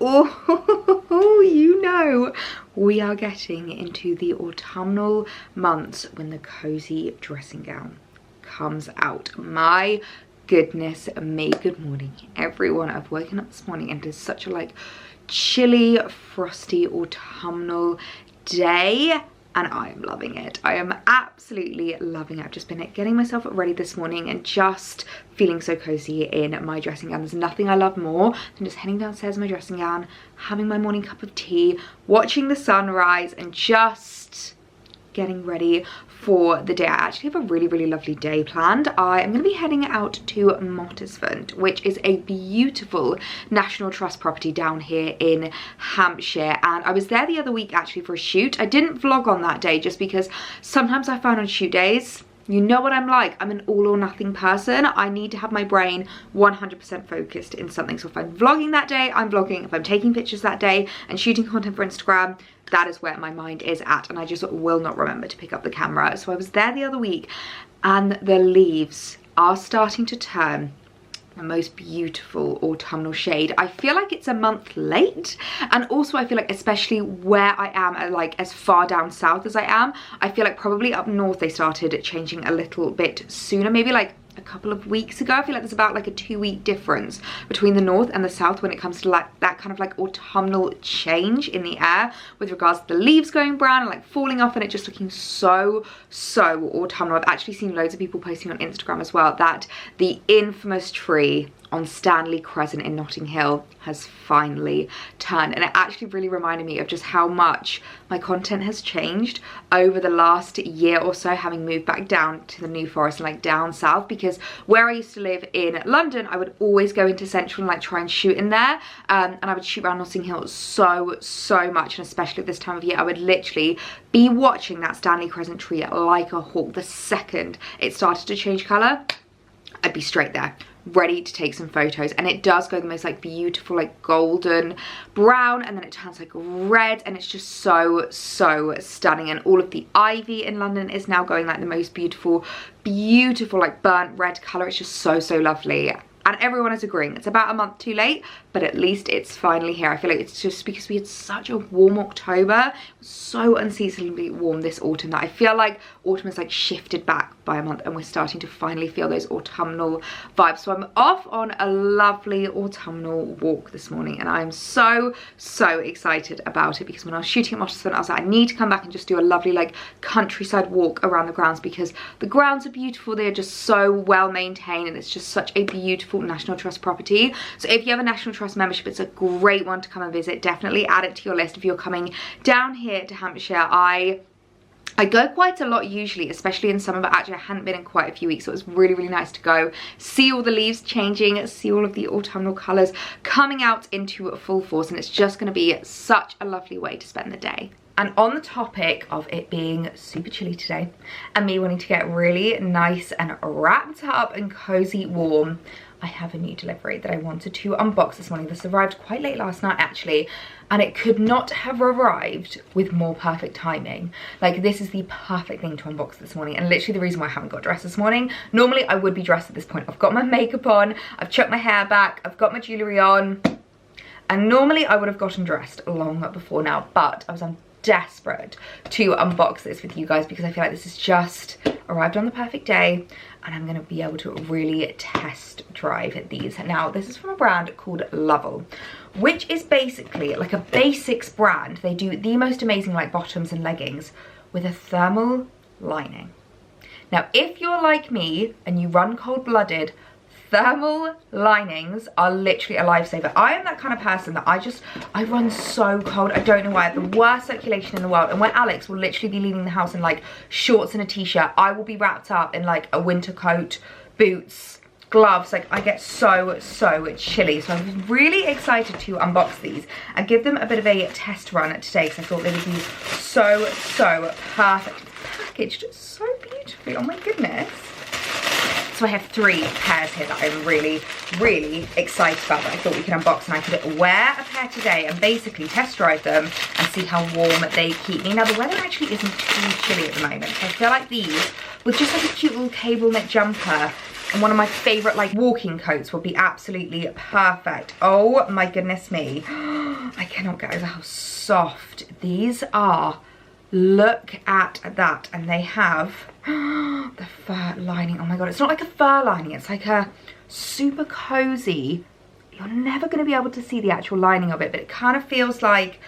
oh, you know, we are getting into the autumnal months when the cozy dressing gown comes out. My goodness me. Good morning, everyone. I've woken up this morning and it is such a like chilly, frosty, autumnal day. And I am loving it. I am absolutely loving it. I've just been getting myself ready this morning and just feeling so cozy in my dressing gown. There's nothing I love more than just heading downstairs in my dressing gown, having my morning cup of tea, watching the sunrise and just getting ready for the day. I actually have a really lovely day planned. I am going to be heading out to Mottisfont, which is a beautiful National Trust property down here in Hampshire, and I was there the other week actually for a shoot. I didn't vlog on that day just because sometimes I find on shoot days, you know what I'm like, I'm an all or nothing person. I need to have my brain 100% focused in something. So if I'm vlogging that day, I'm vlogging. If I'm taking pictures that day and shooting content for Instagram, that is where my mind is at, and I just will not remember to pick up the camera. So I was there the other week and the leaves are starting to turn the most beautiful autumnal shade. I feel like it's a month late, and also I feel like especially where I am, like as far down south as I am, I feel like probably up north they started changing a little bit sooner, maybe like a couple of weeks ago. I feel like there's about like a 2-week difference between the north and the south when it comes to like that kind of like autumnal change in the air with regards to the leaves going brown and like falling off and it just looking so autumnal. I've actually seen loads of people posting on Instagram as well that the infamous tree on Stanley Crescent in Notting Hill has finally turned, and it actually really reminded me of just how much my content has changed over the last year or so, having moved back down to the New Forest and like down south, because where I used to live in London, I would always go into Central and like try and shoot in there, and I would shoot around Notting Hill so much, and especially at this time of year I would literally be watching that Stanley Crescent tree like a hawk. The second it started to change colour, I'd be straight there ready to take some photos, and it does go the most like beautiful like golden brown, and then it turns like red, and it's just so stunning. And all of the ivy in London is now going like the most beautiful like burnt red color. It's just so lovely, and everyone is agreeing it's about a month too late, but at least it's finally here. I feel like it's just because we had such a warm October, so unseasonably warm this autumn, that I feel like autumn has like shifted back by a month and we're starting to finally feel those autumnal vibes. So I'm off on a lovely autumnal walk this morning, and I'm so excited about it, because when I was shooting at Mottisfont I was like, I need to come back and just do a lovely like countryside walk around the grounds, because the grounds are beautiful, they're just so well maintained, and it's just such a beautiful National Trust property. So if you have a National Trust membership, it's a great one to come and visit. Definitely add it to your list if you're coming down here to Hampshire. I go quite a lot usually, especially in summer, but actually I hadn't been in quite a few weeks, so it was really nice to go see all the leaves changing, see all of the autumnal colours coming out into full force, and it's just going to be such a lovely way to spend the day. And on the topic of it being super chilly today and me wanting to get really nice and wrapped up and cozy warm, I have a new delivery that I wanted to unbox this morning. This arrived quite late last night actually, and it could not have arrived with more perfect timing. Like, this is the perfect thing to unbox this morning, and literally the reason why I haven't got dressed this morning. Normally I would be dressed at this point. I've got my makeup on, I've chucked my hair back, I've got my jewellery on, and normally I would have gotten dressed long before now, but I was desperate to unbox this with you guys because I feel like this has just arrived on the perfect day, and I'm going to be able to really test drive these. Now, this is from a brand called Lovell, which is basically like a basics brand. They do the most amazing like bottoms and leggings with a thermal lining. Now, if you're like me and you run cold-blooded, thermal linings are literally a lifesaver. I am that kind of person that I run so cold. I don't know why. I have the worst circulation in the world, and when Alex will literally be leaving the house in like shorts and a t-shirt, I will be wrapped up in like a winter coat, boots, gloves. Like, I get so chilly. So I'm really excited to unbox these and give them a bit of a test run today, because I thought they would be so perfect, packaged so beautifully. Oh my goodness. So I have 3 pairs here that I'm really excited about, that I thought we could unbox, and I could wear a pair today and basically test drive them and see how warm they keep me. Now, the weather actually isn't too chilly at the moment, so I feel like these, with just like a cute little cable neck jumper and one of my favourite like walking coats, will be absolutely perfect. Oh my goodness me. I cannot get over how soft these are. Look at that. And they have the fur lining. Oh my god, it's not like a fur lining, it's like a super cozy. You're never going to be able to see the actual lining of it, but it kind of feels like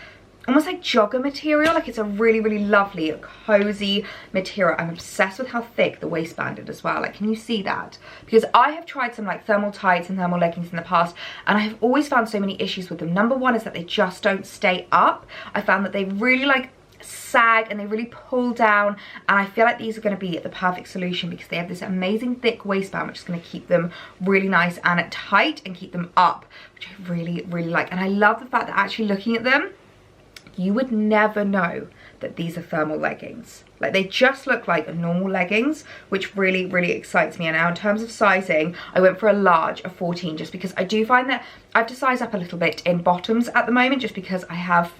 almost like jogger material. Like it's a really, really lovely cozy material. I'm obsessed with how thick the waistband is as well. Like, can you see that? Because I have tried some like thermal tights and thermal leggings in the past, and I have always found so many issues with them. Number one is that they just don't stay up. I found that they really like sag and they really pull down, and I feel like these are going to be the perfect solution because they have this amazing thick waistband which is going to keep them really nice and tight and keep them up, which I really, really like. And I love the fact that actually looking at them, you would never know that these are thermal leggings. Like, they just look like normal leggings, which really, really excites me. And now in terms of sizing, I went for a large, a 14, just because I do find that I have to size up a little bit in bottoms at the moment, just because I have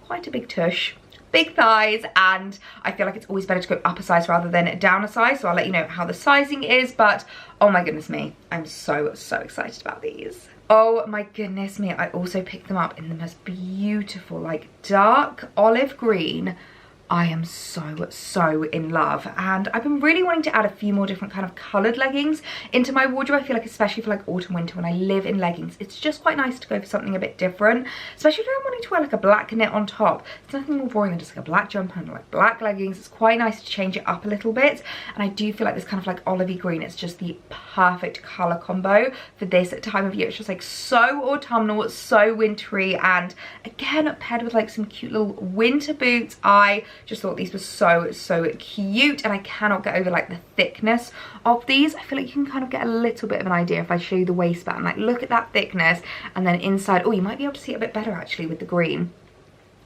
quite a big tush, big thighs, and I feel like it's always better to go up a size rather than down a size. So I'll let you know how the sizing is, but oh my goodness me, I'm so, so excited about these. Oh my goodness me, I also picked them up in the most beautiful, like dark olive green. I am so, so in love, and I've been really wanting to add a few more different kind of coloured leggings into my wardrobe. I feel like, especially for like autumn, winter, when I live in leggings, it's just quite nice to go for something a bit different, especially if I'm wanting to wear like a black knit on top. It's nothing more boring than just like a black jumper and like black leggings. It's quite nice to change it up a little bit, and I do feel like this kind of like olivey green, it's just the perfect colour combo for this time of year. It's just like so autumnal, so wintry, and again paired with like some cute little winter boots. I just thought these were so, so cute, and I cannot get over like the thickness of these. I feel like you can kind of get a little bit of an idea if I show you the waistband. Like, look at that thickness, and then inside, oh, you might be able to see it a bit better actually with the green.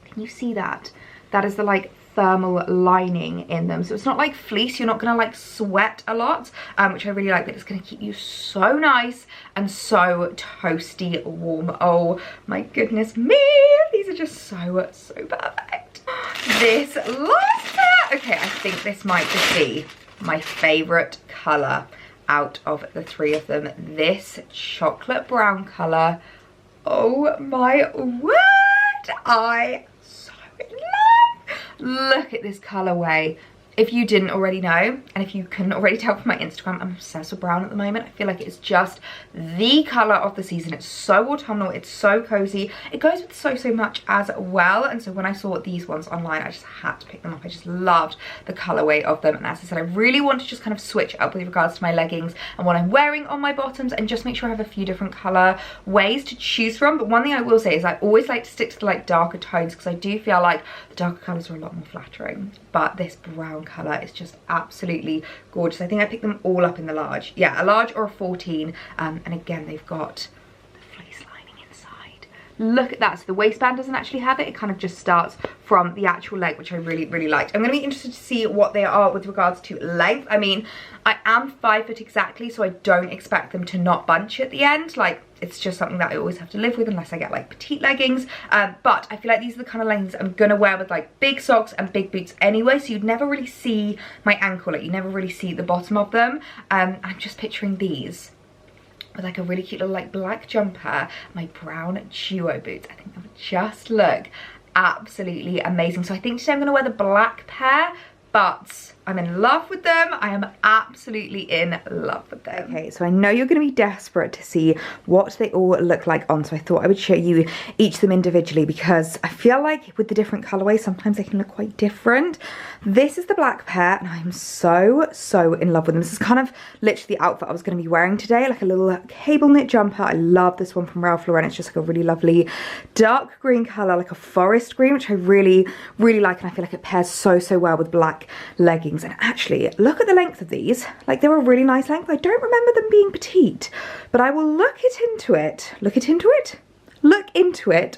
Can you see that? That is the like thermal lining in them, so it's not like fleece. You're not gonna like sweat a lot, which I really like, but it's gonna keep you so nice and so toasty warm. Oh my goodness me, these are just so, so perfect. This last pair, okay, I think this might just be my favorite color out of the three of them. This chocolate brown color, oh my word, I am so in love. Look at this colorway. If you didn't already know, and if you couldn't already tell from my Instagram, I'm obsessed with brown at the moment. I feel like it's just the colour of the season. It's so autumnal, it's so cozy. It goes with so, so much as well. And so when I saw these ones online, I just had to pick them up. I just loved the colourway of them. And as I said, I really want to just kind of switch up with regards to my leggings and what I'm wearing on my bottoms, and just make sure I have a few different colour ways to choose from. But one thing I will say is I always like to stick to the like darker tones, because I do feel like the darker colours are a lot more flattering. But this brown colour is just absolutely gorgeous. I think I picked them all up in the large. Yeah, a large or a 14. And again, they've got the fleece lining inside. Look at that. So the waistband doesn't actually have it. It kind of just starts from the actual leg, which I really, really liked. I'm going to be interested to see what they are with regards to length. I mean, I am 5 foot exactly, so I don't expect them to not bunch at the end. Like, it's just something that I always have to live with unless I get like petite leggings. But I feel like these are the kind of leggings I'm gonna wear with like big socks and big boots anyway, so you'd never really see my ankle, like you never really see the bottom of them. I'm just picturing these with like a really cute little like black jumper, my brown duo boots. I think that would just look absolutely amazing. So I think today I'm gonna wear the black pair, but I'm in love with them. I am absolutely in love with them. Okay, so I know you're going to be desperate to see what they all look like on, so I thought I would show you each of them individually, because I feel like with the different colorways, sometimes they can look quite different. This is the black pair, and I'm so, so in love with them. This is kind of literally the outfit I was going to be wearing today, like a little cable knit jumper. I love this one from Ralph Lauren. It's just like a really lovely dark green color, like a forest green, which I really, really like, and I feel like it pairs so, so well with black leggings. And actually, look at the length of these. Like, they're a really nice length. I don't remember them being petite, but I will look into it,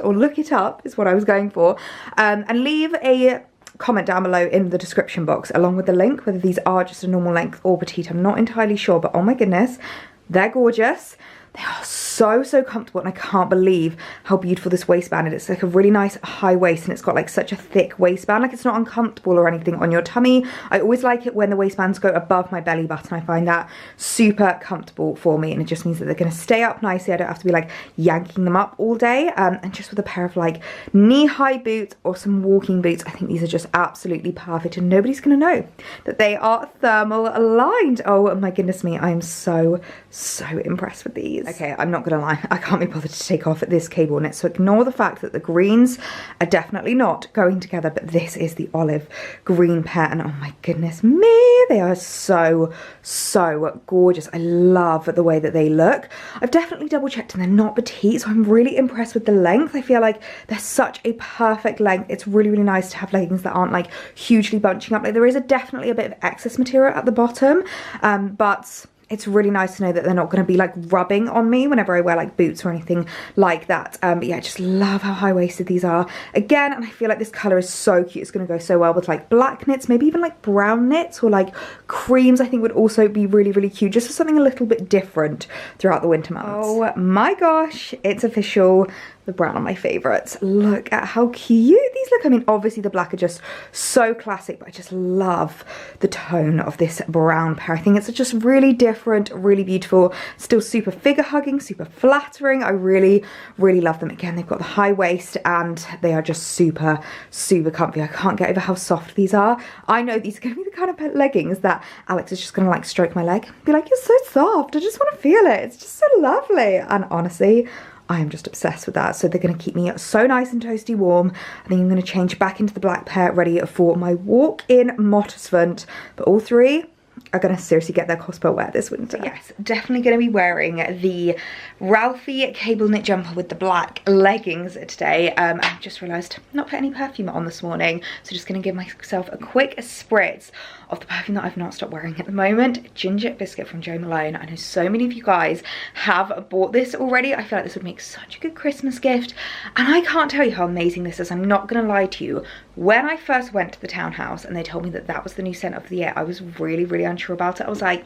or look it up is what I was going for, and leave a comment down below in the description box along with the link, whether these are just a normal length or petite. I'm not entirely sure, but oh my goodness, they're gorgeous. They are so so comfortable, and I can't believe how beautiful this waistband is. It's like a really nice high waist, and it's got like such a thick waistband. Like, it's not uncomfortable or anything on your tummy. I always like it when the waistbands go above my belly button. I find that super comfortable for me, and it just means that they're going to stay up nicely. I don't have to be like yanking them up all day. And just with a pair of like knee-high boots or some walking boots, I think these are just absolutely perfect, and nobody's going to know that they are thermal lined. Oh my goodness me, I am so impressed with these. Okay, I'm not gonna lie, I can't be bothered to take off this cable knit, so ignore the fact that the greens are definitely not going together, but this is the olive green pair, and oh my goodness me, they are so gorgeous. I love the way that they look. I've definitely double checked and they're not petite, so I'm really impressed with the length. I feel like they're such a perfect length. It's really nice to have leggings that aren't like hugely bunching up. Like, there is definitely a bit of excess material at the bottom, but it's really nice to know that they're not going to be like rubbing on me whenever I wear like boots or anything like that. But yeah, I just love how high-waisted these are again, and I feel like this colour is so cute. It's going to go so well with like black knits, maybe even like brown knits or like creams. I think would also be really cute, just for something a little bit different throughout the winter months. Oh my gosh, it's official. The brown are my favourites. Look at how cute these look. I mean, obviously the black are just so classic, but I just love the tone of this brown pair. I think it's just really different, really beautiful, still super figure hugging, super flattering. I really love them. Again, they've got the high waist and they are just super comfy. I can't get over how soft these are. I know these are going to be the kind of leggings that Alex is just going to like stroke my leg, be like, you're so soft, I just want to feel it, it's just so lovely. And honestly, I am just obsessed with that. So they're going to keep me so nice and toasty warm. I think I'm going to change back into the black pair, ready for my walk in Mottersfont. But all three are going to seriously get their cosplay wear this winter. Yes, definitely going to be wearing the Ralphie cable knit jumper with the black leggings today. I've just realised not put any perfume on this morning, so just going to give myself a quick spritz of the perfume that I've not stopped wearing at the moment, Ginger Biscuit from Jo Malone. I know so many of you guys have bought this already. I feel like this would make such a good Christmas gift, and I can't tell you how amazing this is. I'm not going to lie to you. When I first went to the townhouse and they told me that that was the new scent of the year, I was really unsure about it. I was like,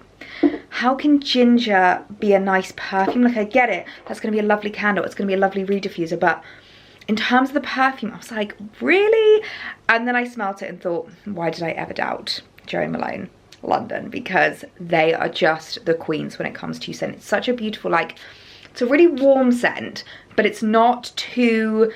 how can ginger be a nice perfume? Like, I get it, that's going to be a lovely candle, it's going to be a lovely rediffuser, but in terms of the perfume, I was like, really? And then I smelt it and thought, why did I ever doubt Jo Malone London? Because they are just the queens when it comes to scent. It's such a beautiful, like, it's a really warm scent, but it's not too,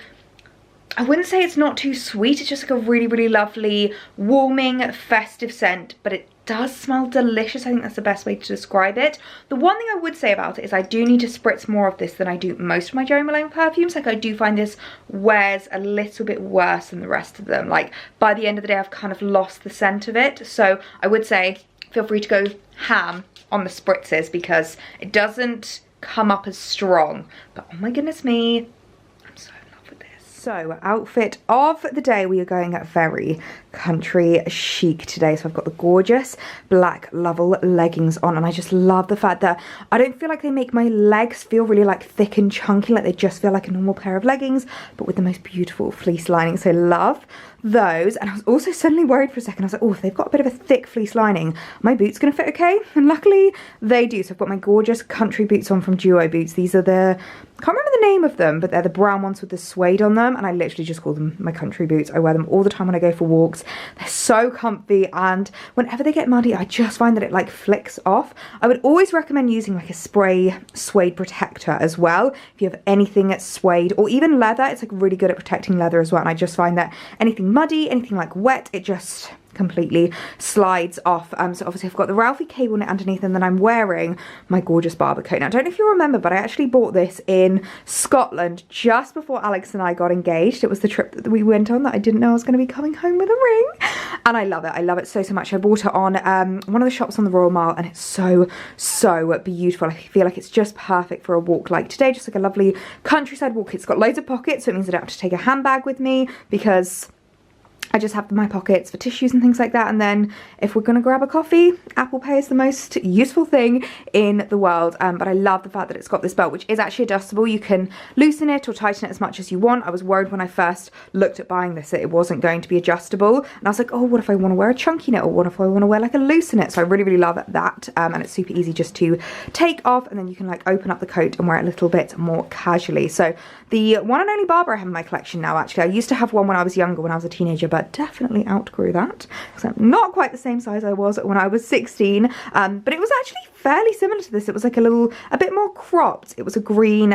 I wouldn't say it's not too sweet. It's just like a really lovely, warming, festive scent, but it does smell delicious. I think that's the best way to describe it. The one thing I would say about it is I do need to spritz more of this than I do most of my Jo Malone perfumes. Like, I do find this wears a little bit worse than the rest of them. Like, by the end of the day, I've kind of lost the scent of it. So I would say feel free to go ham on the spritzes because it doesn't come up as strong. But oh my goodness me, so outfit of the day, we are going very country chic today. So I've got the gorgeous black Lovell leggings on, and I just love the fact that I don't feel like they make my legs feel really like thick and chunky, like they just feel like a normal pair of leggings, but with the most beautiful fleece lining. So love those. And I was also suddenly worried for a second. I was like, oh, if they've got a bit of a thick fleece lining, are my boots gonna fit okay? And luckily they do. So I've got my gorgeous country boots on from Duo Boots. These are the, I can't remember the name of them, but they're the brown ones with the suede on them, and I literally just call them my country boots. I wear them all the time when I go for walks. They're so comfy, and whenever they get muddy, I just find that it like flicks off. I would always recommend using like a spray suede protector as well. If you have anything that's suede or even leather, it's like really good at protecting leather as well, and I just find that anything muddy, anything like wet, it just completely slides off. So obviously I've got the Ralphie cable knit underneath, and then I'm wearing my gorgeous barber coat. Now I don't know if you remember, but I actually bought this in Scotland just before Alex and I got engaged. It was the trip that we went on that I didn't know I was going to be coming home with a ring, and I love it. I love it so much. I bought it on one of the shops on the Royal Mile, and it's so beautiful. I feel like it's just perfect for a walk like today, just like a lovely countryside walk. It's got loads of pockets, so it means I don't have to take a handbag with me, because I just have my pockets for tissues and things like that. And then if we're gonna grab a coffee, Apple Pay is the most useful thing in the world. But I love the fact that it's got this belt, which is actually adjustable. You can loosen it or tighten it as much as you want. I was worried when I first looked at buying this that it wasn't going to be adjustable. And I was like, oh, what if I want to wear a chunky knit, or what if I want to wear like a loose knit? So I really, really love that. And it's super easy just to take off, and then you can like open up the coat and wear it a little bit more casually. So the one and only Barber I have in my collection now, actually. I used to have one when I was younger, when I was a teenager, but definitely outgrew that because I'm not quite the same size I was when I was 16. But it was actually fairly similar to this. It was like a bit more cropped. It was a green,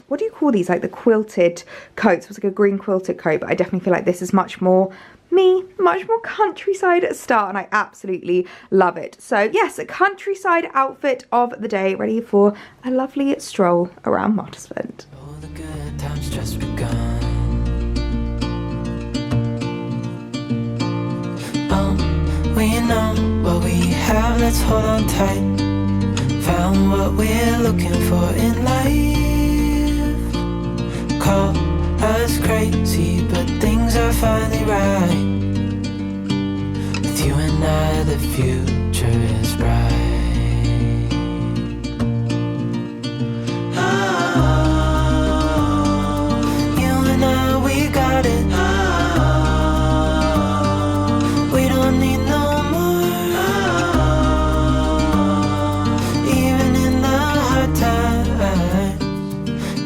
what do you call these? Like the quilted coats. It was like a green quilted coat, but I definitely feel like this is much more me, much more countryside style, and I absolutely love it. So yes, a countryside outfit of the day, ready for a lovely stroll around Mottersford. All the good times just begun. We know what we have, let's hold on tight. Found what we're looking for in life. Call us crazy, but things are finally right. With you and I, the future is bright. Oh, you and I, we got it. We don't need no more. Even in the hard times,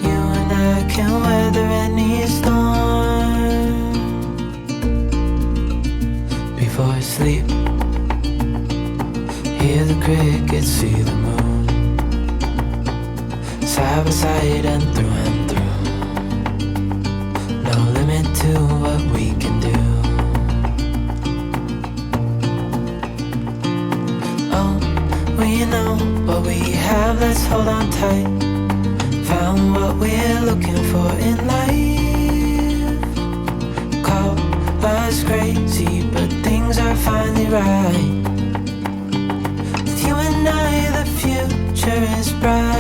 you and I can weather any storm. Before I sleep, hear the crickets, see the moon, side by side and through. No limit to what we can do. Oh, we know what we have, let's hold on tight. Found what we're looking for in life. Call us crazy, but things are finally right. With you and I, the future is bright.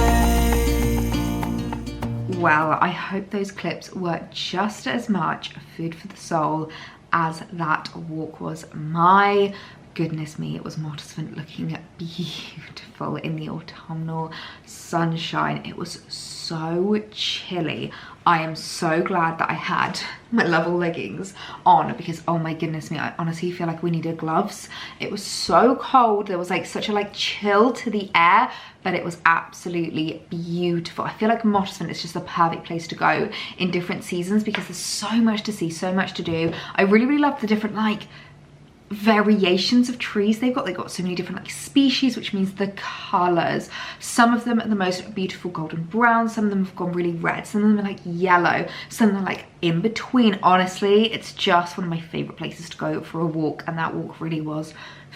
Well, I hope those clips were just as much food for the soul as that walk was. My goodness me, it was Mottersford looking beautiful in the autumnal sunshine. It was so chilly. I am so glad that I had my Level leggings on, because oh my goodness me, I honestly feel like we needed gloves. It was so cold. There was like such a chill to the air, but it was absolutely beautiful. I feel like Mottersford is just the perfect place to go in different seasons because there's so much to see, so much to do. I really, really love the different variations of trees they've got so many different species, which means the colors. Some of them are the most beautiful golden brown, some of them have gone really red, some of them are yellow, some of them are in between. Honestly, it's just one of my favorite places to go for a walk, and that walk really was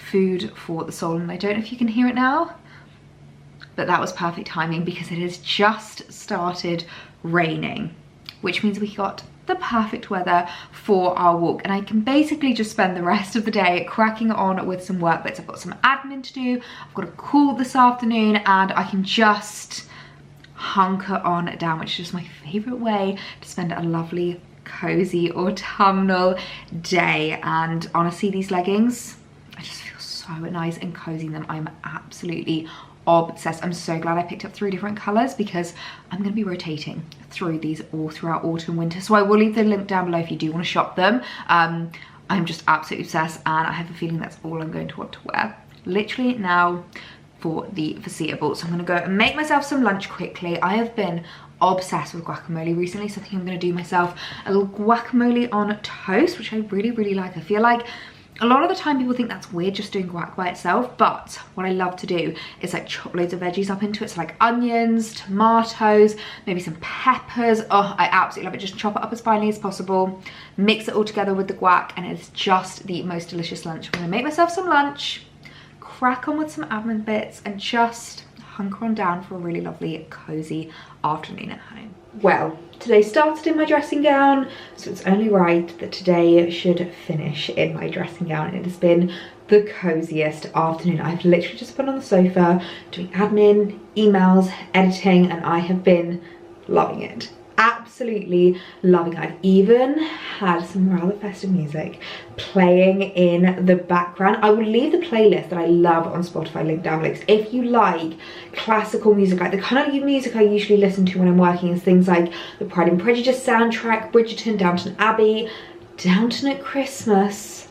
food for the soul. And I don't know if you can hear it now, but that was perfect timing because it has just started raining, which means we got the perfect weather for our walk, and I can basically just spend the rest of the day cracking on with some work bits. I've got some admin to do, I've got a call this afternoon, and I can just hunker on down, which is just my favorite way to spend a lovely cozy autumnal day. And honestly, these leggings, I just feel so nice and cozy in them. I'm absolutely obsessed. I'm so glad I picked up 3 different colors because I'm going to be rotating through these all throughout autumn, winter. So I will leave the link down below if you do want to shop them. I'm just absolutely obsessed, and I have a feeling that's all I'm going to want to wear literally now for the foreseeable. So I'm going to go and make myself some lunch quickly. I have been obsessed with guacamole recently, so I think I'm going to do myself a little guacamole on toast, which I really, really like. I feel like a lot of the time people think that's weird just doing guac by itself, but what I love to do is chop loads of veggies up into it. So onions, tomatoes, maybe some peppers. Oh, I absolutely love it. Just chop it up as finely as possible, mix it all together with the guac, and it's just the most delicious lunch. I'm gonna make myself some lunch, crack on with some admin bits, and just hunker on down for a really lovely cozy afternoon at home. Well, today started in my dressing gown, so it's only right that today should finish in my dressing gown. And it has been the coziest afternoon. I've literally just been on the sofa doing admin, emails, editing, and I have been loving it. absolutely loving it. I've even had some rather festive music playing in the background. I will leave the playlist that I love on Spotify linked down below. If you like classical music, like the kind of music I usually listen to when I'm working, is things like the Pride and Prejudice soundtrack, Bridgerton, Downton Abbey, Downton at Christmas.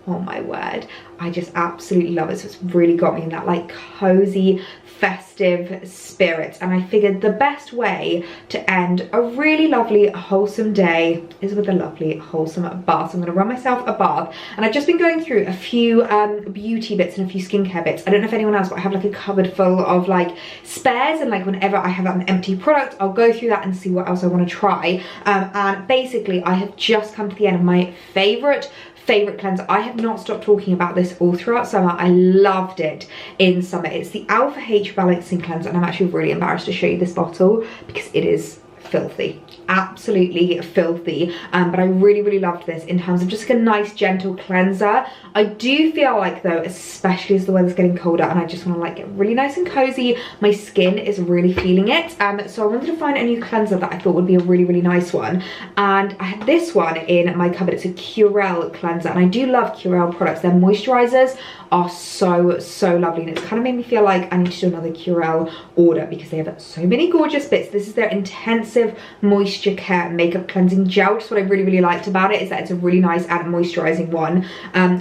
Oh my word, I just absolutely love it. So it's really got me in that like cozy festive spirit, and I figured the best way to end a really lovely wholesome day is with a lovely wholesome bath. So I'm going to run myself a bath, and I've just been going through a few beauty bits and a few skincare bits. I don't know if anyone else, but I have like a cupboard full of like spares, and like whenever I have an empty product, I'll go through that and see what else I want to try. And basically I have just come to the end of my favorite cleanser. I have not stopped talking about this all throughout summer. I loved it in summer. It's the Alpha H Balancing Cleanser, and I'm actually really embarrassed to show you this bottle because it is filthy, absolutely filthy, but I really loved this in terms of just like a nice gentle cleanser. I do feel like though, especially as the weather's getting colder and I just want to like get really nice and cozy, my skin is really feeling it, so I wanted to find a new cleanser that I thought would be a really nice one, and I had this one in my cupboard. It's a Curel cleanser, and I do love Curel products. Their moisturizers are so lovely, and it's kind of made me feel like I need to do another Curel order because they have so many gorgeous bits. This is their intensive moisture care makeup cleansing gel. Just what I really liked about it is that it's a really nice and moisturizing one.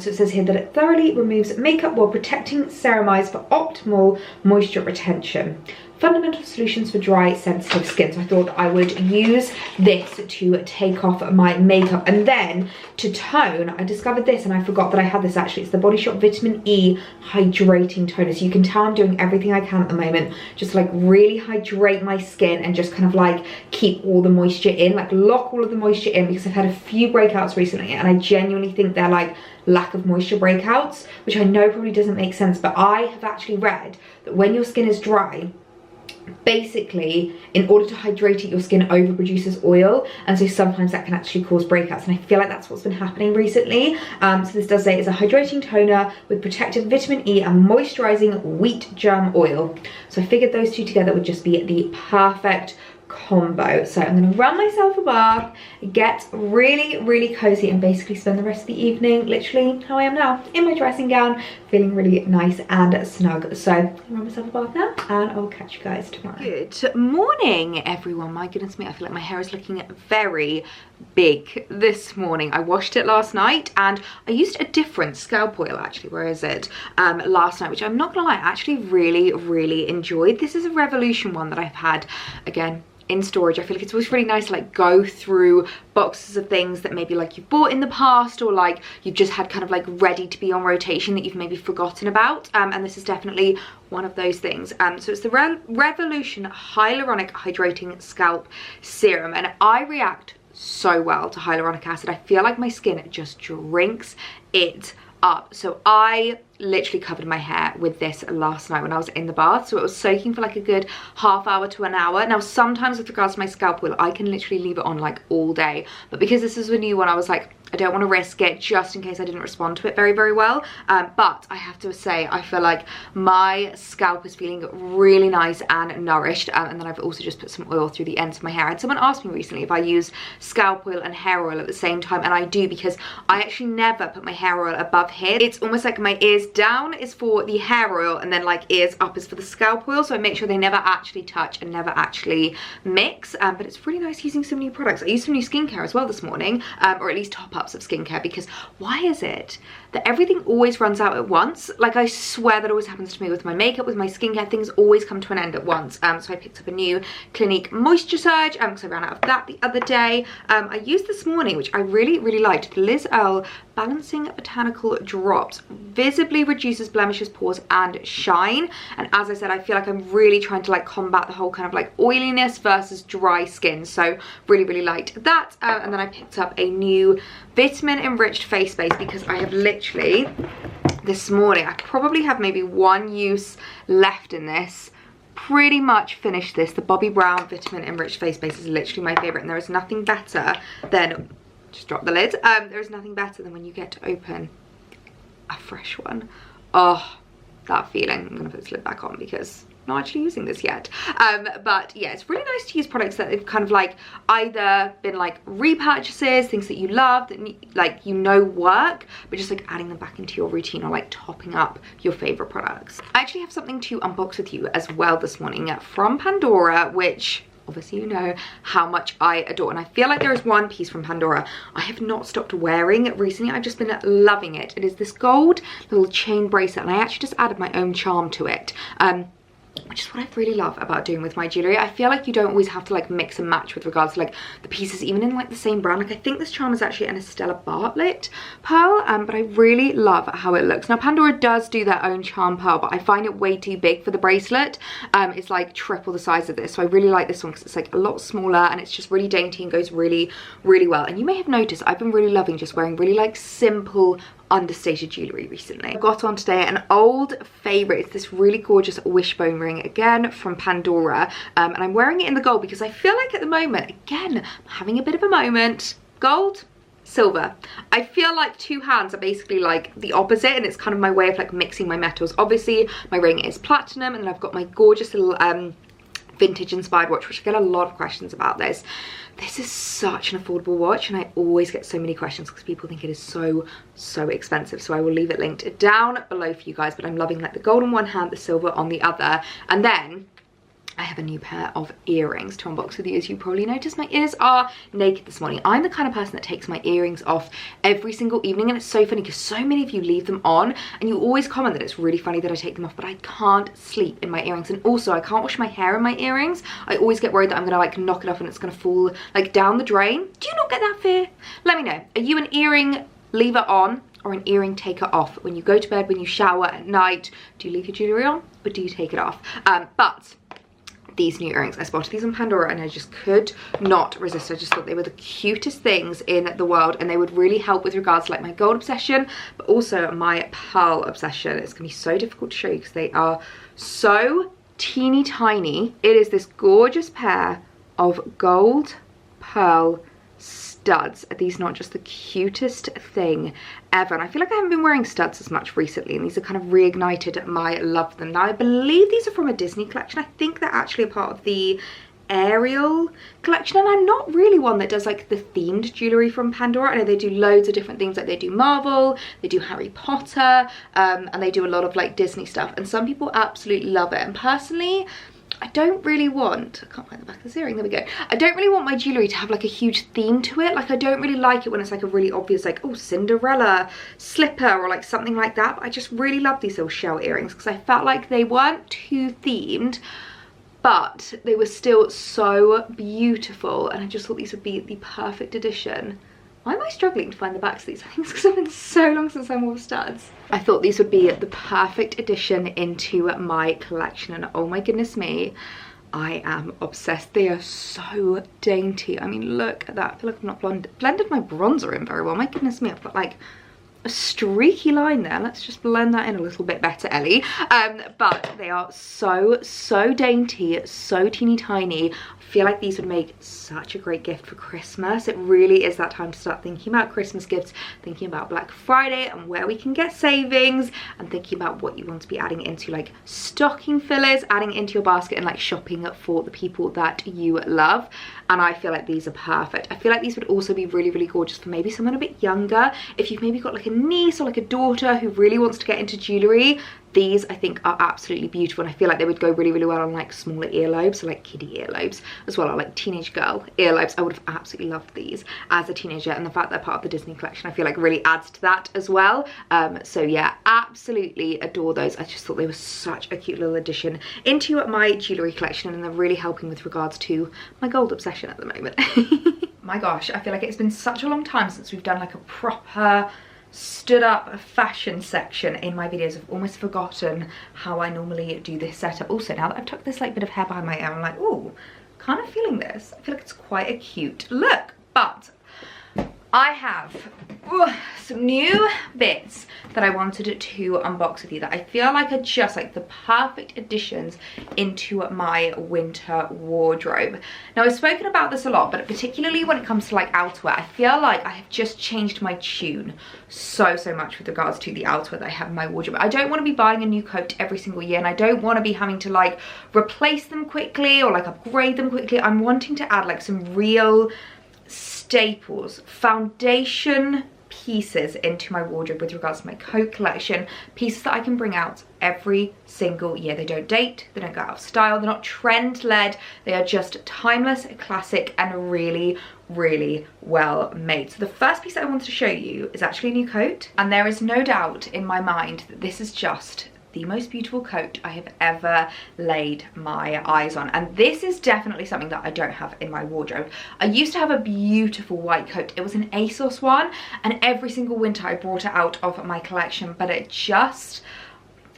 So it says here that it thoroughly removes makeup while protecting serum eyes for optimal moisture retention. Fundamental solutions for dry, sensitive skin. So I thought I would use this to take off my makeup, and then to tone, I discovered this, and I forgot that I had this actually. It's the Body Shop Vitamin E Hydrating Toner. So you can tell I'm doing everything I can at the moment, just like really hydrate my skin and just kind of like keep all the moisture in, like lock all of the moisture in, because I've had a few breakouts recently, and I genuinely think they're like lack of moisture breakouts, which I know probably doesn't make sense, but I have actually read that when your skin is dry, basically in order to hydrate it, your skin overproduces oil, and so sometimes that can actually cause breakouts, and I feel like that's what's been happening recently. So this does say it's a hydrating toner with protective vitamin E and moisturizing wheat germ oil. So I figured those two together would just be the perfect combo. So I'm going to run myself a bath, get really cozy, and basically spend the rest of the evening literally how I am now, in my dressing gown, feeling really nice and snug. So I'm going to run myself a bath now, and I'll catch you guys tomorrow. Good morning everyone. My goodness me, I feel like my hair is looking very big this morning. I washed it last night, and I used a different scalp oil actually, where is it, last night, which I'm not gonna lie, I actually really enjoyed. This is a Revolution one that I've had again in storage. I feel like it's always really nice to like go through boxes of things that maybe like you've bought in the past, or like you've just had kind of like ready to be on rotation that you've maybe forgotten about, and this is definitely one of those things. So it's the Revolution Hyaluronic Hydrating Scalp Serum, and I react so well to hyaluronic acid. I feel like my skin just drinks it up. So I literally covered my hair with this last night when I was in the bath, so it was soaking for like a good half hour to an hour. Now sometimes with regards to my scalp oil, I can literally leave it on like all day, but because this is a new one, I was like, I don't want to risk it just in case I didn't respond to it very well. But I have to say, I feel like my scalp is feeling really nice and nourished, and then I've also just put some oil through the ends of my hair. And someone asked me recently if I use scalp oil and hair oil at the same time, and I do, because I actually never put my hair oil above here. It's almost like my ears down is for the hair oil, and then like ears up is for the scalp oil, so I make sure they never actually touch and never actually mix. But it's really nice using some new products. I used some new skincare as well this morning, or at least top-ups of skincare, because why is it that everything always runs out at once? Like, I swear that always happens to me with my makeup, with my skincare, things always come to an end at once. So I picked up a new Clinique Moisture Surge, because I ran out of that the other day. I used this morning, which I really liked, the Liz Earl Balancing Botanical Drops. Visibly reduces blemishes, pores and shine, and as I said, I feel like I'm really trying to like combat the whole kind of like oiliness versus dry skin, so really liked that. And then I picked up a new Vitamin Enriched face base, because I have literally this morning, I probably have maybe one use left in this, pretty much finished this. The Bobbi Brown Vitamin Enriched face base is literally my favorite, and there is nothing better than, just drop the lid, there is nothing better than when you get to open a fresh one. Oh, that feeling. I'm gonna put this lid back on because not actually using this yet. But yeah, it's really nice to use products that have kind of like either been like repurchases, things that you love, that like you know work, but just like adding them back into your routine, or like topping up your favorite products. I actually have something to unbox with you as well this morning from Pandora, which obviously you know how much I adore, and I feel like there is one piece from Pandora I have not stopped wearing recently. I've just been loving it. It is this gold little chain bracelet, and I actually just added my own charm to it, which is what I really love about doing with my jewellery. I feel like you don't always have to like mix and match with regards to like the pieces, even in like the same brand. Like I think this charm is actually an Estella Bartlett pearl, but I really love how it looks. Now Pandora does do their own charm pearl, but I find it way too big for the bracelet. It's like triple the size of this, so I really like this one because it's like a lot smaller and it's just really dainty and goes really, really well. And you may have noticed I've been really loving just wearing really like simple, understated jewellery recently. I got on today an old favourite. It's this really gorgeous Wishbone ring, again from Pandora, and I'm wearing it in the gold because I feel like at the moment, again, I'm having a bit of a moment. Gold, silver. I feel like two hands are basically like the opposite, and it's kind of my way of like mixing my metals. Obviously my ring is platinum, and then I've got my gorgeous little vintage inspired watch, which I get a lot of questions about this. This is such an affordable watch, and I always get so many questions because people think it is so expensive. So I will leave it linked down below for you guys, but I'm loving like the gold on one hand, the silver on the other. And then I have a new pair of earrings to unbox with you. As you probably noticed, my ears are naked this morning. I'm the kind of person that takes my earrings off every single evening, and it's so funny because so many of you leave them on, and you always comment that it's really funny that I take them off, but I can't sleep in my earrings. And also I can't wash my hair in my earrings. I always get worried that I'm gonna like knock it off and it's gonna fall like down the drain. Do you not get that fear? Let me know. Are you an earring leaver on or an earring taker off? When you go to bed, when you shower at night, do you leave your jewellery on or do you take it off? But these new earrings, I spotted these on Pandora and I just could not resist. I just thought they were the cutest things in the world, and they would really help with regards to like my gold obsession, but also my pearl obsession. It's gonna be so difficult to show you because they are so teeny tiny. It is this gorgeous pair of gold pearl studs. Are these not just the cutest thing ever? And I feel like I haven't been wearing studs as much recently, and these have kind of reignited my love for them. Now I believe these are from a Disney collection. I think they're actually a part of the Ariel collection, and I'm not really one that does like the themed jewellery from Pandora. I know they do loads of different things, like they do Marvel, they do Harry Potter, and they do a lot of like Disney stuff, and some people absolutely love it. And personally, I don't really want, I can't find the back of this earring, there we go. I don't really want my jewellery to have like a huge theme to it. Like I don't really like it when it's like a really obvious like, oh, Cinderella slipper or like something like that. But I just really love these little shell earrings because I felt like they weren't too themed, but they were still so beautiful, and I just thought these would be the perfect addition. Why am I struggling to find the backs of these? I think it's because it's been so long since I wore studs. I thought these would be the perfect addition into my collection, and oh my goodness me, I am obsessed. They are so dainty. I mean, look at that. I feel like I've not blended my bronzer in very well. My goodness me, I've got like a streaky line there. Let's just blend that in a little bit better, Ellie. But they are so dainty, so teeny tiny. I feel like these would make such a great gift for Christmas. It really is that time to start thinking about Christmas gifts, thinking about Black Friday and where we can get savings, and thinking about what you want to be adding into like stocking fillers, adding into your basket, and like shopping for the people that you love. And I feel like these are perfect. I feel like these would also be really gorgeous for maybe someone a bit younger. If you've maybe got like a niece or like a daughter who really wants to get into jewellery, these I think are absolutely beautiful, and I feel like they would go really well on like smaller earlobes, so like kiddie earlobes as well, or like teenage girl earlobes. I would have absolutely loved these as a teenager, and the fact they're part of the Disney collection I feel like really adds to that as well. So yeah, absolutely adore those. I just thought they were such a cute little addition into my jewellery collection, and they're really helping with regards to my gold obsession at the moment. My gosh, I feel like it's been such a long time since we've done like a proper stood up fashion section in my videos. I've almost forgotten how I normally do this setup. Also, now that I've tucked this like bit of hair behind my ear, I'm like, ooh, kind of feeling this. I feel like it's quite a cute look. But I have some new bits that I wanted to unbox with you that I feel like are just like the perfect additions into my winter wardrobe. Now, I've spoken about this a lot, but particularly when it comes to like outerwear, I feel like I have just changed my tune so much with regards to the outerwear that I have in my wardrobe. I don't want to be buying a new coat every single year, and I don't want to be having to like replace them quickly or like upgrade them quickly. I'm wanting to add like some real staples, foundation pieces into my wardrobe with regards to my coat collection, pieces that I can bring out every single year. They don't date, they don't go out of style, they're not trend led, they are just timeless, classic, and really well made. So the first piece that I wanted to show you is actually a new coat, and there is no doubt in my mind that this is just the most beautiful coat I have ever laid my eyes on, and this is definitely something that I don't have in my wardrobe. I used to have a beautiful white coat. It was an ASOS one, and every single winter I brought it out of my collection, but it just,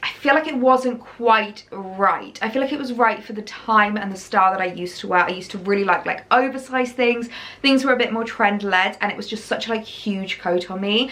I feel like it wasn't quite right. I feel like it was right for the time and the style that I used to wear. I used to really like oversized things. Things were a bit more trend led, and it was just such a like huge coat on me.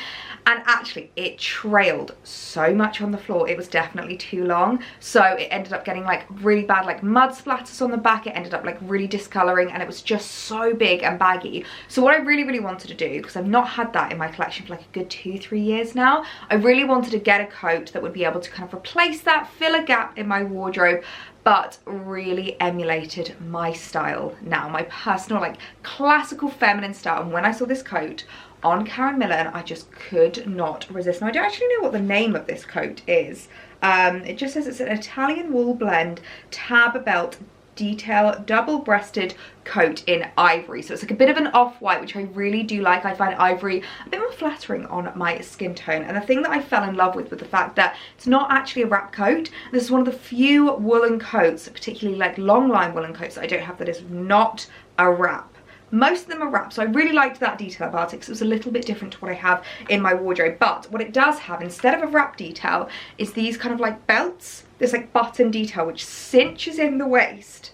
And actually it trailed so much on the floor. It was definitely too long. So it ended up getting like really bad like mud splatters on the back. It ended up like really discoloring, and it was just so big and baggy. So what I really wanted to do, because I've not had that in my collection for like a good 2-3 years now, I really wanted to get a coat that would be able to kind of replace that, fill a gap in my wardrobe, but really emulated my style now, my personal like classical feminine style. And when I saw this coat on Karen Millen, I just could not resist. Now, I don't actually know what the name of this coat is. It just says it's an Italian wool blend tab belt detail double-breasted coat in ivory. So it's like a bit of an off-white, which I really do like. I find ivory a bit more flattering on my skin tone. And the thing that I fell in love with the fact that it's not actually a wrap coat. This is one of the few woolen coats, particularly like long line woolen coats, that I don't have that is not a wrap. Most of them are wrapped, so I really liked that detail about it because it was a little bit different to what I have in my wardrobe. But what it does have, instead of a wrap detail, is these kind of like belts, this like button detail which cinches in the waist.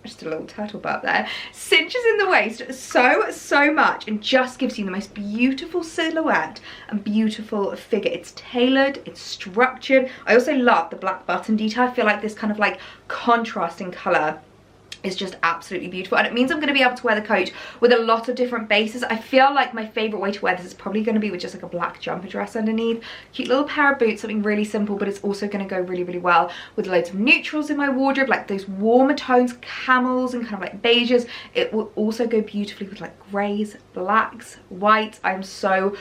Just a little turtle burp there. Cinches in the waist so much, and just gives you the most beautiful silhouette and beautiful figure. It's tailored, it's structured. I also love the black button detail. I feel like this kind of like contrasting colour is just absolutely beautiful, and it means I'm going to be able to wear the coat with a lot of different bases. I feel like my favourite way to wear this is probably going to be with just like a black jumper dress underneath, cute little pair of boots, something really simple, but it's also going to go really well with loads of neutrals in my wardrobe, like those warmer tones, camels and kind of like beiges. It will also go beautifully with like greys, blacks, whites. I'm so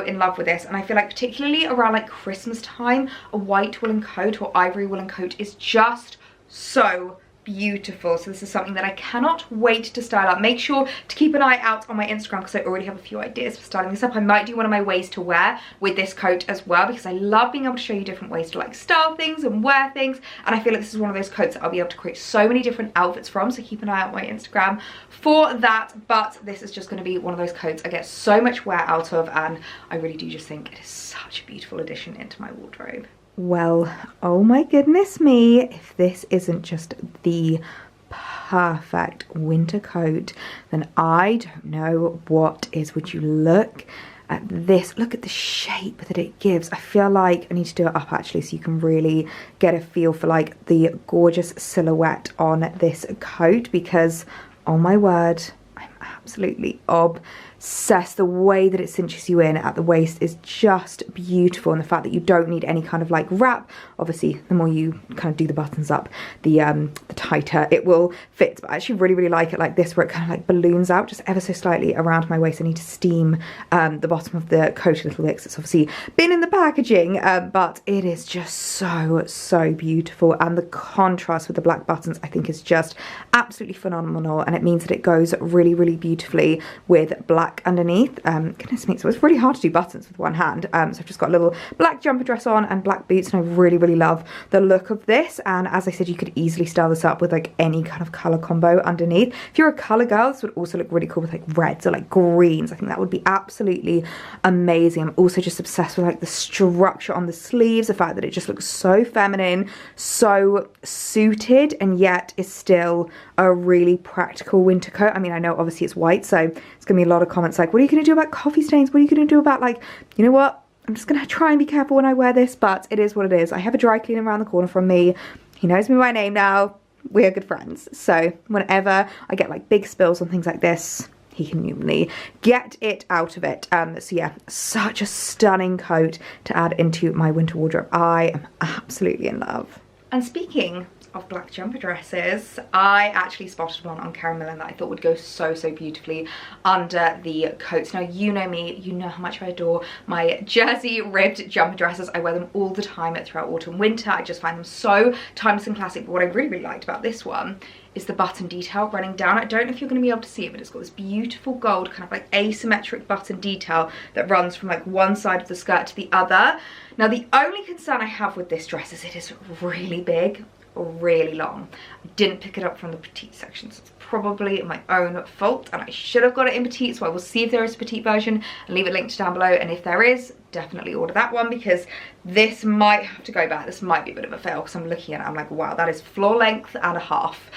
in love with this, and I feel like particularly around like Christmas time, a white woolen coat or ivory woolen coat is just so beautiful. So this is something that I cannot wait to style up. Make sure to keep an eye out on my Instagram because I already have a few ideas for styling this up. I might do one of my ways to wear with this coat as well, because I love being able to show you different ways to like style things and wear things, and I feel like this is one of those coats that I'll be able to create so many different outfits from. So keep an eye out on my Instagram for that. But this is just going to be one of those coats I get so much wear out of, and I really do just think it is such a beautiful addition into my wardrobe. Well, oh my goodness me, if this isn't just the perfect winter coat, then I don't know what is. Would you look at this? Look at the shape that it gives. I feel like I need to do it up actually so you can really get a feel for like the gorgeous silhouette on this coat, because oh my word, I'm absolutely obsessed. The way that it cinches you in at the waist is just beautiful, and the fact that you don't need any kind of like wrap. Obviously the more you kind of do the buttons up, the tighter it will fit, but I actually really like it like this, where it kind of like balloons out just ever so slightly around my waist. I need to steam the bottom of the coat a little bit because it's obviously been in the packaging, but it is just so beautiful, and the contrast with the black buttons I think is just absolutely phenomenal, and it means that it goes really beautifully with black underneath. Goodness me, so it's really hard to do buttons with one hand. So I've just got a little black jumper dress on and black boots, and I really love the look of this. And as I said, you could easily style this up with like any kind of colour combo underneath. If you're a colour girl, this would also look really cool with like reds or like greens. I think that would be absolutely amazing. I'm also just obsessed with like the structure on the sleeves, the fact that it just looks so feminine, so suited, and yet is still a really practical winter coat. I mean, I know obviously it's white, so It's gonna be a lot of comments like, what are you gonna do about coffee stains? What are you gonna do about, like, you know what? I'm just gonna try and be careful when I wear this, but it is what it is. I have a dry cleaner around the corner from me. He knows me by name now. We are good friends. So whenever I get like big spills on things like this, he can usually get it out of it. So yeah, such a stunning coat to add into my winter wardrobe. I am absolutely in love. And speaking of black jumper dresses, I actually spotted one on Karen Millen that I thought would go so beautifully under the coats. Now, you know me, you know how much I adore my jersey ribbed jumper dresses. I wear them all the time throughout autumn, winter. I just find them so timeless and classic. But what I really liked about this one is the button detail running down. I don't know if you're going to be able to see it, but it's got this beautiful gold kind of like asymmetric button detail that runs from like one side of the skirt to the other. Now, the only concern I have with this dress is it is really big, really long. I didn't pick it up from the petite section, so it's probably my own fault, and I should have got it in petite, so I will see if there is a petite version and leave it linked down below, and if there is, definitely order that one, because this might have to go back. This might be a bit of a fail, because I'm looking at it, I'm like, wow, that is floor length and a half.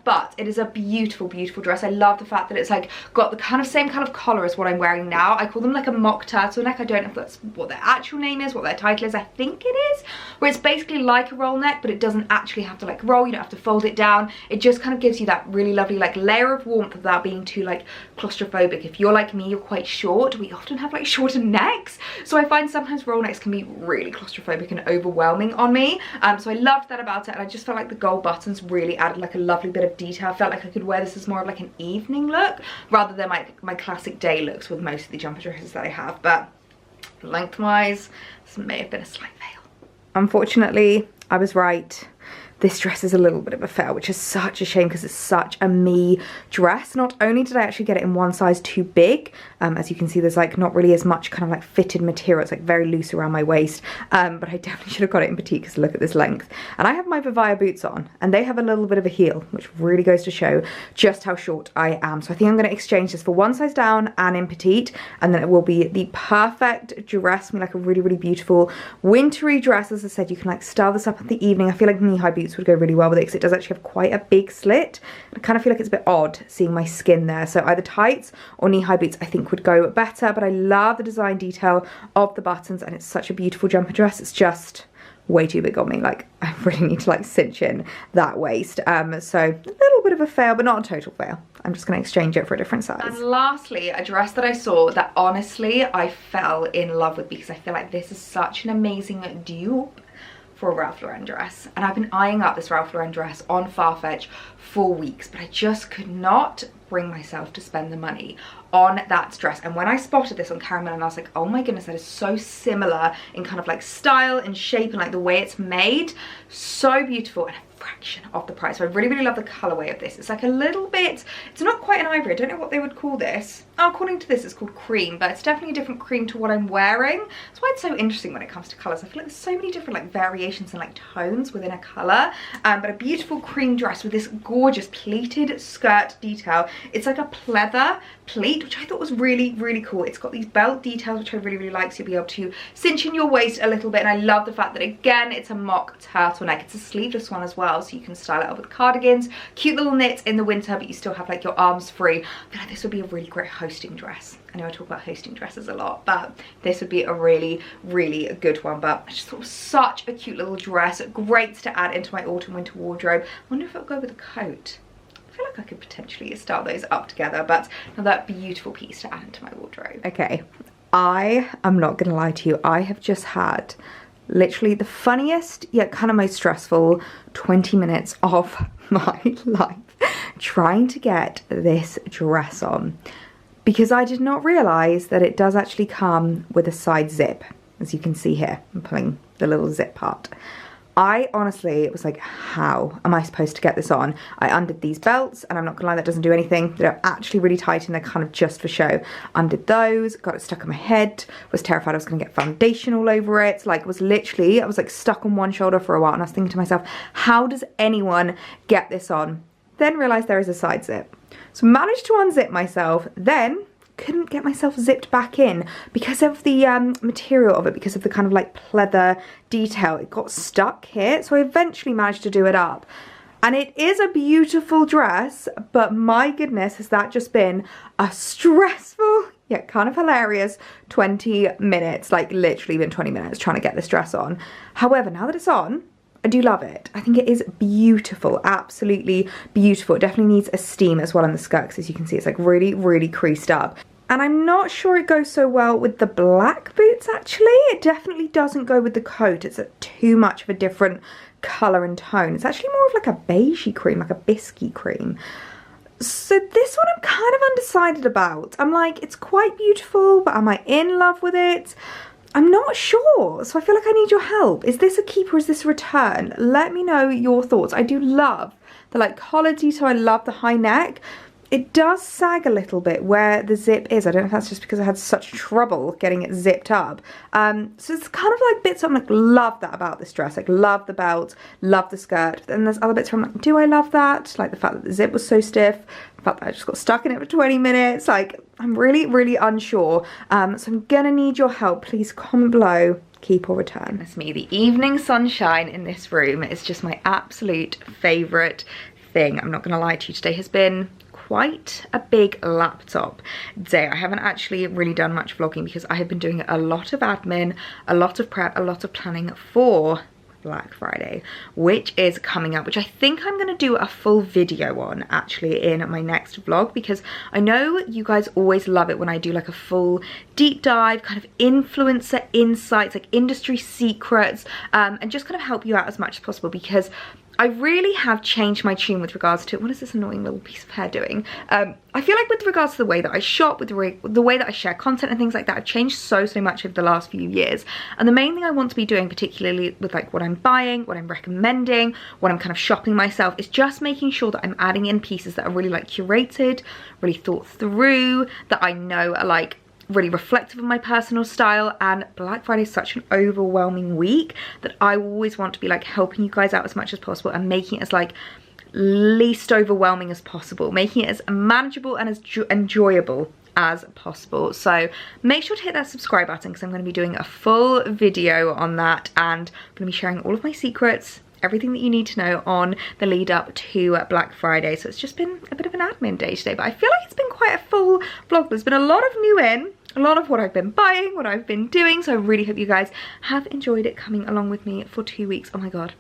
But it is a beautiful dress. I love the fact that it's like got the kind of same kind of collar as what I'm wearing now. I call them like a mock turtleneck. I don't know if that's what their actual name is, what their title is. I think it is, where it's basically like a roll neck, but it doesn't actually have to like roll. You don't have to fold it down. It just kind of gives you that really lovely like layer of warmth without being too like claustrophobic. If you're like me, you're quite short. We often have like shorter necks, so I find sometimes roll necks can be really claustrophobic and overwhelming on me. So I loved that about it, and I just felt like the gold buttons really added like a lovely bit of detail. I felt like I could wear this as more of like an evening look rather than my classic day looks with most of the jumper dresses that I have. But lengthwise, this may have been a slight fail. Unfortunately, I was right. This dress is a little bit of a fail, which is such a shame because it's such a me dress. Not only did I actually get it in one size too big, as you can see, there's like not really as much kind of like fitted material. It's like very loose around my waist, but I definitely should have got it in petite because look at this length. And I have my Vivaya boots on, and they have a little bit of a heel, which really goes to show just how short I am. So I think I'm going to exchange this for one size down and in petite, and then it will be the perfect dress. Like a really beautiful wintry dress. As I said, you can like style this up in the evening. I feel like knee-high boots would go really well with it because it does actually have quite a big slit. I kind of feel like it's a bit odd seeing my skin there, so either tights or knee-high boots I think would go better. But I love the design detail of the buttons, and it's such a beautiful jumper dress. It's just way too big on me. Like, I really need to like cinch in that waist. So a little bit of a fail, but not a total fail. I'm just going to exchange it for a different size. And lastly, a dress that I saw that honestly I fell in love with, because I feel like this is such an amazing dupe for a Ralph Lauren dress. And I've been eyeing up this Ralph Lauren dress on Farfetch for weeks, but I just could not bring myself to spend the money on that dress. And when I spotted this on Karen Millen, I was like, oh my goodness, that is so similar in kind of like style and shape and like the way it's made. So beautiful, and a fraction of the price. So I really love the colorway of this. It's like a little bit, it's not quite an ivory. I don't know what they would call this. Oh, according to this, it's called cream, but it's definitely a different cream to what I'm wearing. That's why it's so interesting when it comes to colors. I feel like there's so many different like variations and like tones within a color. But a beautiful cream dress with this gorgeous pleated skirt detail. It's like a pleather pleat, which I thought was really cool. It's got these belt details, which I really like, so you'll be able to cinch in your waist a little bit. And I love the fact that, again, it's a mock turtleneck. It's a sleeveless one as well, so you can style it up with cardigans, cute little knits in the winter, but you still have like your arms free. I feel like this would be a really great hosting dress. I know I talk about hosting dresses a lot, but this would be a really good one. But I just thought it was such a cute little dress, great to add into my autumn winter wardrobe. I wonder if it'll go with a coat. I feel like I could potentially style those up together, but another beautiful piece to add into my wardrobe. Okay, I am not gonna lie to you, I have just had literally the funniest yet kind of most stressful 20 minutes of my life trying to get this dress on, because I did not realize that it does actually come with a side zip. As you can see here, I'm pulling the little zip part. I honestly was like, how am I supposed to get this on? I undid these belts, and I'm not gonna lie, that doesn't do anything. They're actually really tight and they're kind of just for show. Undid those, got it stuck on my head, was terrified I was gonna get foundation all over it. Like, was literally, I was like stuck on one shoulder for a while, and I was thinking to myself, how does anyone get this on? Then realized there is a side zip. So managed to unzip myself, then couldn't get myself zipped back in because of the material of it, because of the kind of like pleather detail. It got stuck here, so I eventually managed to do it up. And it is a beautiful dress, but my goodness, has that just been a stressful, yet kind of hilarious 20 minutes, like literally been 20 minutes trying to get this dress on. However, now that it's on, I do love it. I think it is beautiful, absolutely beautiful. It definitely needs a steam as well in the skirt, because as you can see, it's like really, really creased up. And I'm not sure it goes so well with the black boots, actually. It definitely doesn't go with the coat. It's too much of a different colour and tone. It's actually more of like a beigey cream, like a biscuit cream. So this one I'm kind of undecided about. I'm like, it's quite beautiful, but am I in love with it? I'm not sure, so I feel like I need your help. Is this a keep or is this a return? Let me know your thoughts. I do love the like collar detail. I love the high neck. It does sag a little bit where the zip is. I don't know if that's just because I had such trouble getting it zipped up. So it's kind of like bits I'm like, love that about this dress. Like, love the belt, love the skirt. And there's other bits where I'm like, do I love that? Like the fact that the zip was so stiff, the fact that I just got stuck in it for 20 minutes. Like, I'm really, really unsure. So I'm gonna need your help. Please comment below, keep or return. That's me. The evening sunshine in this room is just my absolute favourite thing. I'm not gonna lie to you, today has been quite a big laptop day. I haven't actually really done much vlogging because I have been doing a lot of admin, a lot of prep, a lot of planning for Black Friday, which is coming up, which I think I'm going to do a full video on actually in my next vlog, because I know you guys always love it when I do like a full deep dive, kind of influencer insights, like industry secrets, and just kind of help you out as much as possible, because I really have changed my tune with regards to, what is this annoying little piece of hair doing? I feel like with regards to the way that I shop, with the way that I share content and things like that, I've changed so much over the last few years. And the main thing I want to be doing, particularly with like what I'm buying, what I'm recommending, what I'm kind of shopping myself, is just making sure that I'm adding in pieces that are really like curated, really thought through, that I know are like really reflective of my personal style. And Black Friday is such an overwhelming week that I always want to be like helping you guys out as much as possible and making it as like least overwhelming as possible, making it as manageable and as enjoyable as possible. So make sure to hit that subscribe button, because I'm going to be doing a full video on that, and I'm going to be sharing all of my secrets, everything that you need to know on the lead up to Black Friday. So it's just been a bit of an admin day today, but I feel like it's been quite a full vlog. There's been a lot of new in, a lot of what I've been buying, what I've been doing, so I really hope you guys have enjoyed it coming along with me for 2 weeks. Oh my god,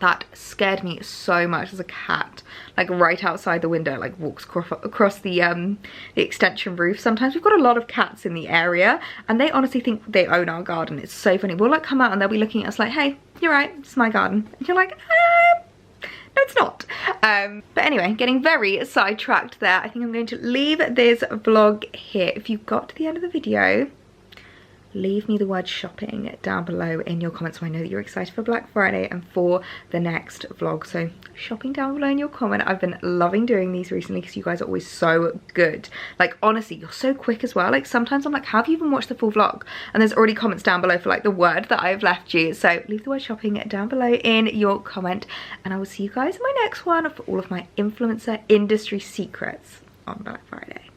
that scared me so much. There's a cat like right outside the window, like walks across the extension roof. Sometimes we've got a lot of cats in the area and they honestly think they own our garden. It's so funny. We'll like come out and they'll be looking at us like, hey, you're right, it's my garden. And you're like, no, it's not. But anyway, getting very sidetracked there. I think I'm going to leave this vlog here. If you got to the end of the video, leave me the word shopping down below in your comments so I know that you're excited for Black Friday and for the next vlog. So shopping down below in your comment. I've been loving doing these recently because you guys are always so good. Like honestly, you're so quick as well. Like sometimes I'm like, how have you even watched the full vlog? And there's already comments down below for like the word that I've left you. So leave the word shopping down below in your comment, and I will see you guys in my next one for all of my influencer industry secrets on Black Friday.